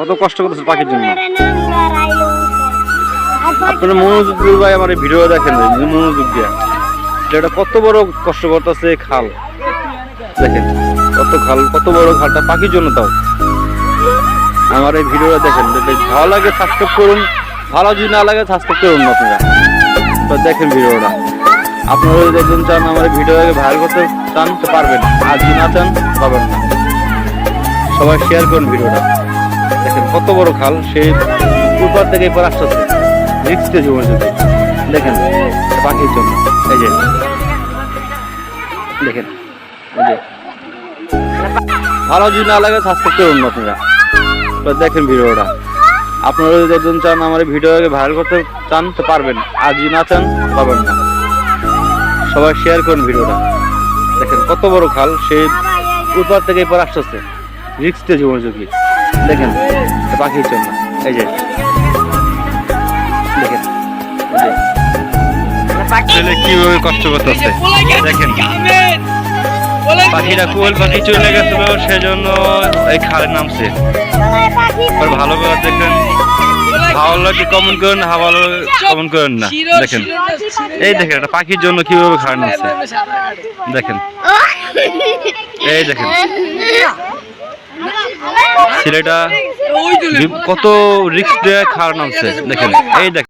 কত কষ্ট করতেছে পাখির জন্য। আপনারা মনোযোগ দিয়ে ভাই আমার এই ভিডিও দেখেন, মনোযোগ দিয়ে এটা কত বড় কষ্ট করতেছে। খাল দেখেন, কত খাল, কত বড় খালটা পাখির জন্য। তাও আমার এই ভিডিওটা দেখেন, ভালো লাগে সাবস্ক্রাইব করুন, ভালো যদি না লাগে সাবস্ক্রাইব করুন না আপনারা। তো দেখেন ভিডিওটা, আপনারা যদি একজন চান আমার ভিডিওকে ভাইরাল করতে চান তো পারবেন, আর যদি না চান পাবেন না। সবাই শেয়ার করুন ভিডিওটা। দেখেন কত বড় খাল, সেই উপর থেকে এরপর আসতেছে, রিক্সটা জীবন যদি দেখেন পাখির জন্য। এই যে দেখেন, এই যে ভালো যদি না লাগে সাবস্ক্রাইব করুন না আপনারা। তো দেখেন ভিডিওটা, আপনারা যদি একজন চান আমার ভিডিওকে ভাইরাল করতে চান তো পারবেন, আর যদি না চান পাবেন না। সবাই শেয়ার করুন ভিডিওটা। দেখেন কত বড় খাল, সেই উপর থেকে এরপর আসতেছে, রিক্সটা জীবন ঝুঁকি দেখেন পাখির জন্য। এই যে দেখেন, ছেলে কিভাবে কষ্ট করতেছে দেখেন। পাখিরা কোয়েল পাখি চলে গেছিল, সেজন্য এই খালে নামছে। ভালো করে দেখেন, ভালো লাগে কমেন্ট করেন, ভালো কমেন্ট করেন না। দেখেন এই দেখেন একটা পাখির জন্য কিভাবে খালে নামছে দেখেন। এই দেখেন ছেলেটা কত রিস্ক দিয়ে খাওয়া নামছে দেখেন। এই দেখেন।